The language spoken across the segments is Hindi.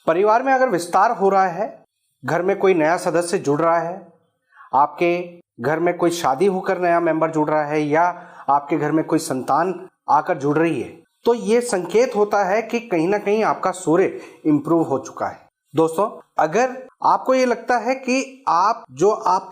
परिवार में अगर विस्तार हो रहा है, घर में कोई नया सदस्य जुड़ रहा है, आपके घर में कोई शादी होकर नया मेंबर जुड़ रहा है या आपके घर में कोई संतान आकर जुड़ रही है, तो ये संकेत होता है कि कहीं ना कहीं आपका सूर्य इंप्रूव हो चुका है। दोस्तों, अगर आपको ये लगता है कि आप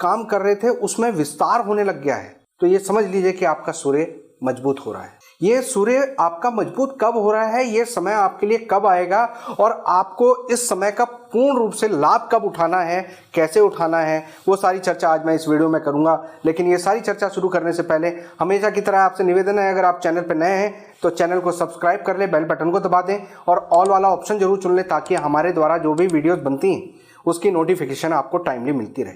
काम कर रहे थे उसमें विस्तार होने लग गया है, तो ये समझ लीजिए कि आपका सूर्य मजबूत हो रहा है। ये सूर्य आपका मजबूत कब हो रहा है, ये समय आपके लिए कब आएगा और आपको इस समय का पूर्ण रूप से लाभ कब उठाना है, कैसे उठाना है, वो सारी चर्चा आज मैं इस वीडियो में करूंगा। लेकिन ये सारी चर्चा शुरू करने से पहले हमेशा की तरह आपसे निवेदन है, अगर आप चैनल पर नए हैं तो चैनल को सब्सक्राइब कर ले, बेल बटन को दबा दें और ऑल वाला ऑप्शन जरूर चुन लें, ताकि हमारे द्वारा जो भी वीडियोस बनती हैं उसकी नोटिफिकेशन आपको टाइमली मिलती रहे।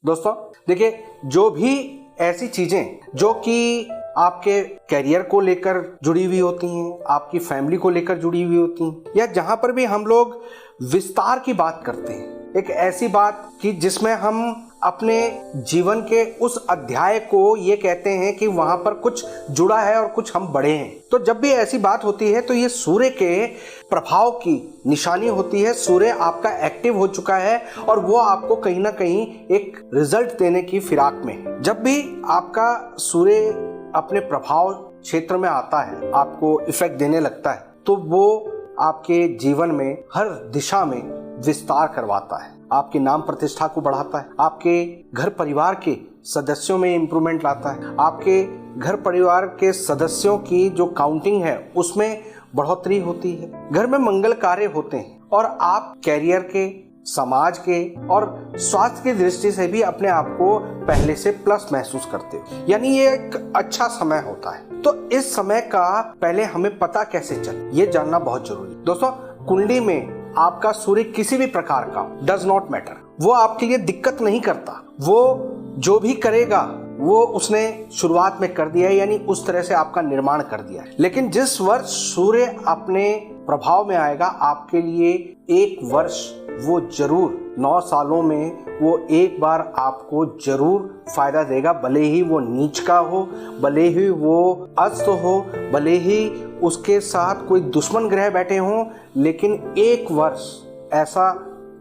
दोस्तों देखिए, जो भी ऐसी चीजें जो कि आपके करियर को लेकर जुड़ी हुई होती हैं, आपकी फैमिली को लेकर जुड़ी हुई होती हैं, या जहां पर भी हम लोग विस्तार की बात करते हैं, एक ऐसी बात कि जिसमें हम अपने जीवन के उस अध्याय को ये कहते हैं कि वहां पर कुछ जुड़ा है और कुछ हम बढ़े हैं, तो जब भी ऐसी बात होती है तो ये सूर्य के प्रभाव की निशानी होती है। सूर्य आपका एक्टिव हो चुका है और वो आपको कहीं ना कहीं एक रिजल्ट देने की फिराक में है। जब भी आपका सूर्य अपने प्रभाव क्षेत्र में आता है, आपको इफेक्ट देने लगता है, तो वो आपके जीवन में हर दिशा में विस्तार करवाता है, आपके नाम प्रतिष्ठा को बढ़ाता है, आपके घर परिवार के सदस्यों में इंप्रूवमेंट लाता है, आपके घर परिवार के सदस्यों की जो काउंटिंग है उसमें बढ़ोतरी होती है, घर में मंगल कार्य होते हैं और आप कैरियर के, समाज के और स्वास्थ्य की दृष्टि से भी अपने आप को पहले से प्लस महसूस करते हो। यानी ये एक अच्छा समय होता है। तो इस समय का पहले हमें पता कैसे चले, ये जानना बहुत जरूरी है। दोस्तों, कुंडली में आपका सूर्य किसी भी प्रकार का डज नॉट मैटर, वो आपके लिए दिक्कत नहीं करता। वो जो भी करेगा वो उसने शुरुआत में कर दिया है, यानी उस तरह से आपका निर्माण कर दिया है। लेकिन जिस वर्ष सूर्य अपने प्रभाव में आएगा, आपके लिए एक वर्ष वो जरूर 9 सालों में वो एक बार आपको जरूर फायदा देगा, भले ही वो नीच का हो, भले ही वो अस्त हो, भले ही उसके साथ कोई दुश्मन ग्रह बैठे हों, लेकिन एक वर्ष ऐसा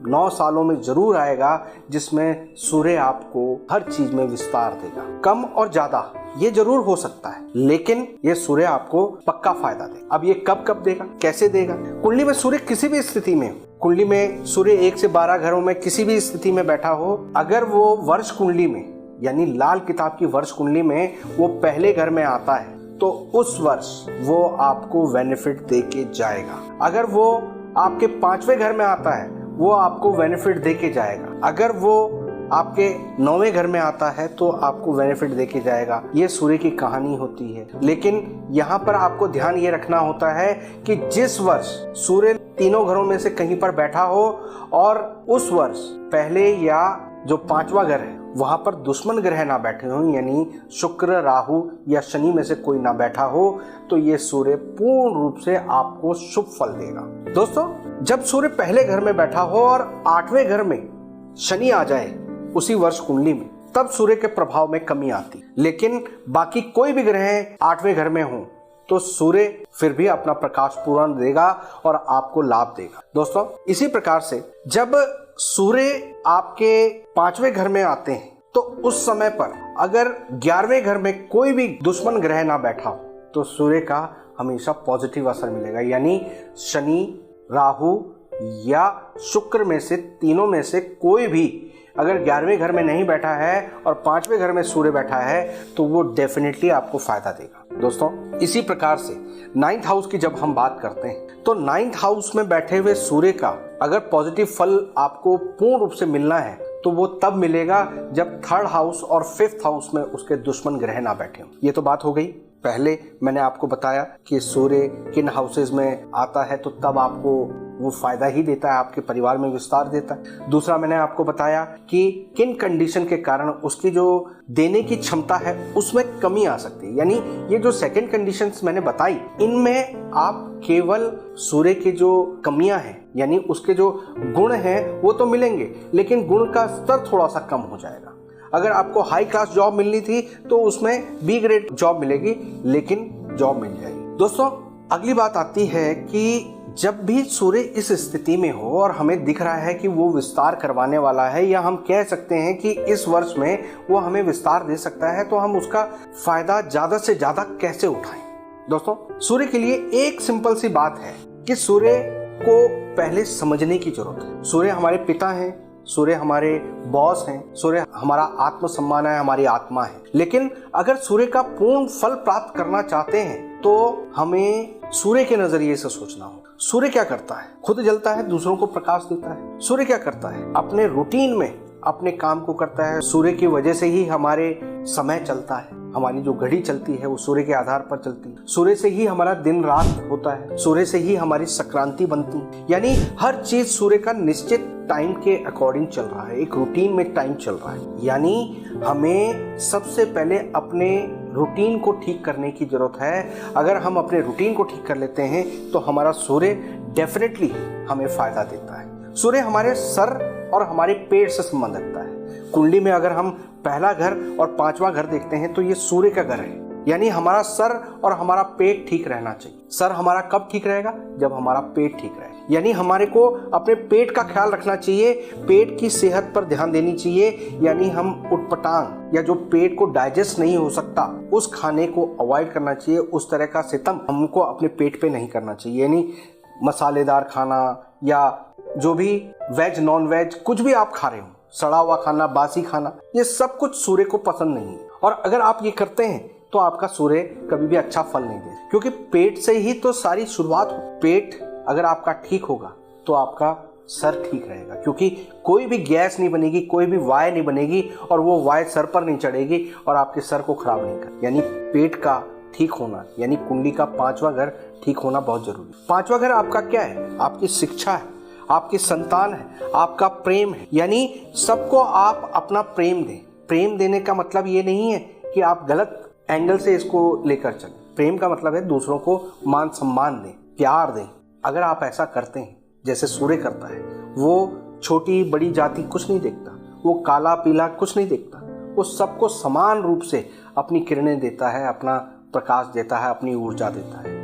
9 सालों में जरूर आएगा जिसमें सूर्य आपको हर चीज में विस्तार देगा। कम और ज्यादा ये जरूर हो सकता है, लेकिन ये सूर्य आपको पक्का फायदा देगा। अब ये कब देगा, कैसे देगा? कुंडली में सूर्य किसी भी स्थिति में, कुंडली में सूर्य 1 से 12 घरों में किसी भी स्थिति में बैठा हो, अगर वो वर्ष कुंडली में यानी लाल किताब की वर्ष कुंडली में वो पहले घर में आता है, तो उस वर्ष वो आपको बेनिफिट दे के जाएगा। अगर वो आपके 5वें घर में आता है, वो आपको बेनिफिट दे के जाएगा। अगर वो आपके 9वें घर में आता है तो आपको बेनिफिट देके जाएगा। ये सूर्य की कहानी होती है। लेकिन यहाँ पर आपको ध्यान ये रखना होता है कि जिस वर्ष सूर्य तीनों घरों में से कहीं पर बैठा हो और उस वर्ष पहले या जो 5वां घर है वहां पर दुश्मन ग्रह ना बैठे हो, यानी शुक्र, राहु या शनि में से कोई ना बैठा हो, तो ये सूर्य पूर्ण रूप से आपको शुभ फल देगा। दोस्तों, जब सूर्य पहले घर में बैठा हो और 8वें घर में शनि आ जाए उसी वर्ष कुंडली में, तब सूर्य के प्रभाव में कमी आती। लेकिन बाकी कोई भी ग्रह 8वें घर में हो तो सूर्य फिर भी अपना प्रकाश पूर्ण देगा और आपको लाभ देगा। दोस्तों, इसी प्रकार से जब सूर्य आपके 5वें घर में आते हैं तो उस समय पर अगर 11वें घर में कोई भी दुश्मन ग्रह ना बैठा हो तो सूर्य का हमेशा पॉजिटिव असर मिलेगा। यानी शनि, राहु या शुक्र में से तीनों में से कोई भी अगर 11वें घर में नहीं बैठा है और 5वें घर में सूर्य बैठा है तो वो डेफिनेटली आपको फायदा देगा। दोस्तों, इसी प्रकार से 9th हाउस की जब हम बात करते हैं तो 9th हाउस में बैठे हुए सूर्य का अगर पॉजिटिव फल आपको पूर्ण रूप से मिलना है तो वो तब मिलेगा जब 3rd हाउस और 5th हाउस में उसके दुश्मन ग्रह ना बैठे हो। ये तो बात हो गई। पहले मैंने आपको बताया कि सूर्य किन हाउसेज में आता है तो तब आपको वो फायदा ही देता है, आपके परिवार में विस्तार देता है। दूसरा, मैंने आपको बताया कि किन कंडीशन के कारण उसकी जो देने की क्षमता है उसमें कमी आ सकती है। यानी ये जो सेकंड कंडीशंस मैंने बताई, इनमें आप केवल सूर्य की जो कमियां हैं यानी उसके जो गुण हैं वो तो मिलेंगे, लेकिन गुण का स्तर थोड़ा सा कम हो जाएगा। अगर आपको हाई क्लास जॉब मिलनी थी तो उसमें बी ग्रेड जॉब मिलेगी, लेकिन जॉब मिल जाएगी। दोस्तों, अगली बात आती है कि जब भी सूर्य इस स्थिति में हो और हमें दिख रहा है कि वो विस्तार करवाने वाला है, या हम कह सकते हैं कि इस वर्ष में वो हमें विस्तार दे सकता है, तो हम उसका फायदा ज्यादा से ज्यादा कैसे उठाएं? दोस्तों, सूर्य के लिए एक सिंपल सी बात है कि सूर्य को पहले समझने की जरूरत है। सूर्य हमारे पिता हैं, सूर्य हमारे बॉस हैं, सूर्य हमारा आत्मसम्मान है, हमारी आत्मा है। लेकिन अगर सूर्य का पूर्ण फल प्राप्त करना चाहते हैं तो हमें सूर्य के नजरिए से सोचना होगा। सूर्य क्या करता है? खुद जलता है, दूसरों को प्रकाश देता है। सूर्य क्या करता है? अपने रूटीन में अपने काम को करता है। सूर्य की वजह से ही हमारे समय चलता है, हमारी जो घड़ी चलती है वो सूर्य के आधार पर चलती है। सूर्य से ही हमारा दिन रात होता है, सूर्य से ही हमारी संक्रांति बनती है। यानी हर चीज सूर्य का निश्चित टाइम के अकॉर्डिंग चल रहा है, एक रूटीन में टाइम चल रहा है। यानी हमें सबसे पहले अपने रूटीन को ठीक करने की जरूरत है। अगर हम अपने रूटीन को ठीक कर लेते हैं तो हमारा सूर्य डेफिनेटली हमें फायदा देता है। सूर्य हमारे सर और हमारे पेट से संबंध रखता है। कुंडली में अगर हम पहला घर और पांचवा घर देखते हैं तो ये सूर्य का घर है। यानी हमारा सर और हमारा पेट ठीक रहना चाहिए। सर हमारा कब ठीक रहेगा? जब हमारा पेट ठीक रहेगा। यानी हमारे को अपने पेट का ख्याल रखना चाहिए, पेट की सेहत पर ध्यान देनी चाहिए। यानी हम उटपटांग या जो पेट को डाइजेस्ट नहीं हो सकता उस खाने को अवॉइड करना चाहिए। उस तरह का सितम हमको अपने पेट पे नहीं करना चाहिए। यानी मसालेदार खाना या जो भी वेज नॉन वेज कुछ भी आप खा रहे हो, सड़ा हुआ खाना, बासी खाना, ये सब कुछ सूर्य को पसंद नहीं है। और अगर आप ये करते हैं तो आपका सूर्य कभी भी अच्छा फल नहीं देगा, क्योंकि पेट से ही तो सारी शुरुआत हो। पेट अगर आपका ठीक होगा तो आपका सर ठीक रहेगा, क्योंकि कोई भी गैस नहीं बनेगी, कोई भी वाय नहीं बनेगी और वो वाय सर पर नहीं चढ़ेगी और आपके सर को खराब नहीं कर। यानी पेट का ठीक होना, यानी कुंडली का पांचवा घर ठीक होना बहुत जरूरी है। पांचवा घर आपका क्या है? आपकी शिक्षा है, आपकी संतान है, आपका प्रेम है। यानी सबको आप अपना प्रेम दें। प्रेम देने का मतलब ये नहीं है कि आप गलत एंगल से इसको लेकर चलें। प्रेम का मतलब है दूसरों को मान सम्मान दें, प्यार दें। अगर आप ऐसा करते हैं जैसे सूर्य करता है, वो छोटी बड़ी जाति कुछ नहीं देखता, वो काला पीला कुछ नहीं देखता, वो सबको समान रूप से अपनी किरणें देता है, अपना प्रकाश देता है, अपनी ऊर्जा देता है।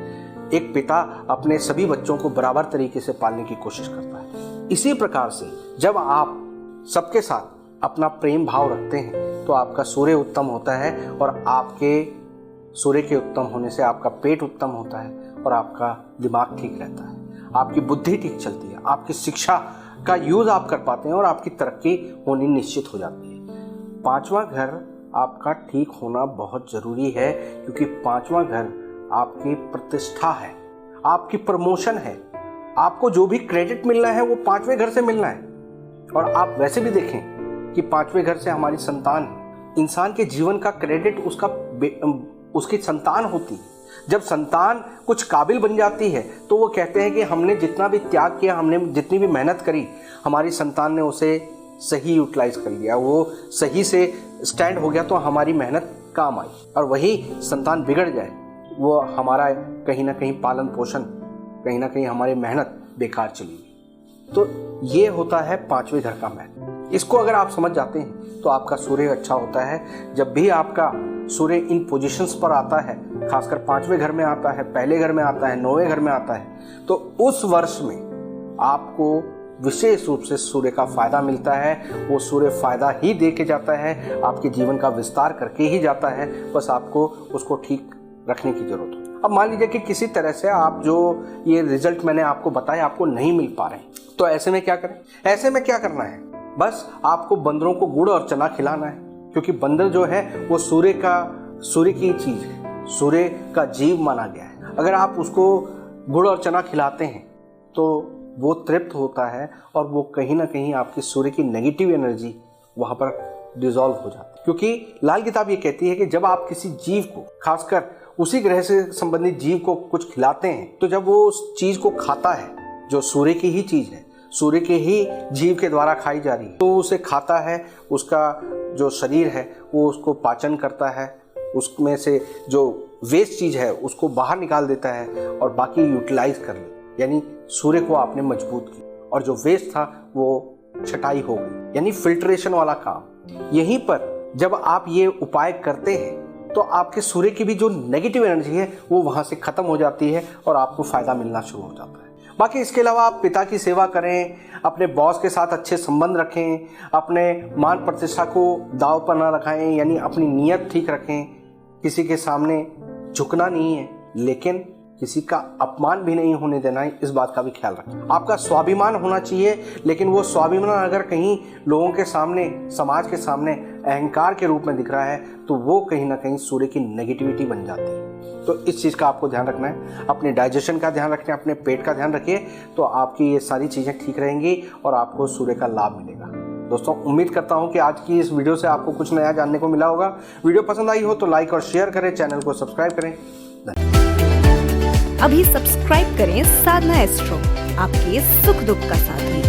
एक पिता अपने सभी बच्चों को बराबर तरीके से पालने की कोशिश करता है। इसी प्रकार से जब आप सबके साथ अपना प्रेम भाव रखते हैं तो आपका सूर्य उत्तम होता है और आपके सूर्य के उत्तम होने से आपका पेट उत्तम होता है और आपका दिमाग ठीक रहता है, आपकी बुद्धि ठीक चलती है, आपकी शिक्षा का यूज आप कर पाते हैं और आपकी तरक्की होनी निश्चित हो जाती है। पांचवा घर आपका ठीक होना बहुत जरूरी है, क्योंकि पांचवा घर आपकी प्रतिष्ठा है, आपकी प्रमोशन है। आपको जो भी क्रेडिट मिलना है वो पांचवें घर से मिलना है। और आप वैसे भी देखें कि पांचवें घर से हमारी संतान है। इंसान के जीवन का क्रेडिट उसकी संतान होती है। जब संतान कुछ काबिल बन जाती है तो वो कहते हैं कि हमने जितना भी त्याग किया, हमने जितनी भी मेहनत करी, हमारी संतान ने उसे सही यूटिलाइज कर लिया, वो सही से स्टैंड हो गया तो हमारी मेहनत काम आई। और वही संतान बिगड़ जाए, वो हमारा कहीं ना कहीं पालन पोषण, कहीं ना कहीं हमारी मेहनत बेकार चली गई। तो ये होता है पांचवें घर का महत्व। इसको अगर आप समझ जाते हैं तो आपका सूर्य अच्छा होता है। जब भी आपका सूर्य इन पोजीशंस पर आता है, खासकर पांचवें घर में आता है, पहले घर में आता है, नौवें घर में आता है, तो उस वर्ष में आपको विशेष रूप से सूर्य का फायदा मिलता है। वो सूर्य फायदा ही दे के जाता है, आपके जीवन का विस्तार करके ही जाता है। बस आपको उसको ठीक रखने की जरूरत है। अब मान लीजिए कि किसी तरह से आप जो ये रिजल्ट मैंने आपको बताया आपको नहीं मिल पा रहे, तो ऐसे में क्या करें? ऐसे में क्या करना है? बस आपको बंदरों को गुड़ और चना खिलाना है, क्योंकि बंदर जो है वो सूर्य की चीज है, सूर्य का जीव माना गया है। अगर आप उसको गुड़ और चना खिलाते हैं तो वो तृप्त होता है और वो कहीं ना कहीं आपकी सूर्य की नेगेटिव एनर्जी वहां पर डिसॉल्व हो जाती है। क्योंकि लाल किताब ये कहती है कि जब आप किसी जीव को, खासकर उसी ग्रह से संबंधित जीव को कुछ खिलाते हैं, तो जब वो उस चीज को खाता है जो सूर्य की ही चीज है, सूर्य के ही जीव के द्वारा खाई जा रही है, तो उसे खाता है, उसका जो शरीर है वो उसको पाचन करता है, उसमें से जो वेस्ट चीज है उसको बाहर निकाल देता है और बाकी यूटिलाइज कर ले। यानी सूर्य को आपने मजबूत किया और जो वेस्ट था वो छटाई हो गई, यानी फिल्ट्रेशन वाला काम। यहीं पर जब आप ये उपाय करते हैं तो आपके सूर्य की भी जो नेगेटिव एनर्जी है वो वहां से खत्म हो जाती है और आपको फायदा मिलना शुरू हो जाता है। बाकी इसके अलावा आप पिता की सेवा करें, अपने बॉस के साथ अच्छे संबंध रखें, अपने मान प्रतिष्ठा को दांव पर ना रखाएं, यानी अपनी नीयत ठीक रखें। किसी के सामने झुकना नहीं है, लेकिन किसी का अपमान भी नहीं होने देना है, इस बात का भी ख्याल रखें। आपका स्वाभिमान होना चाहिए, लेकिन वो स्वाभिमान अगर कहीं लोगों के सामने, समाज के सामने अहंकार के रूप में दिख रहा है तो वो कहीं ना कहीं सूर्य की नेगेटिविटी बन जाती है। तो इस चीज़ का आपको ध्यान रखना है। अपने डाइजेशन का ध्यान रखें, अपने पेट का ध्यान रखिए, तो आपकी ये सारी चीज़ें ठीक रहेंगी और आपको सूर्य का लाभ मिलेगा। दोस्तों, उम्मीद करता हूं कि आज की इस वीडियो से आपको कुछ नया जानने को मिला होगा। वीडियो पसंद आई हो तो लाइक और शेयर करें, चैनल को सब्सक्राइब करें। अभी सब्सक्राइब करें साधना एस्ट्रो, आपके सुख दुख का साथी।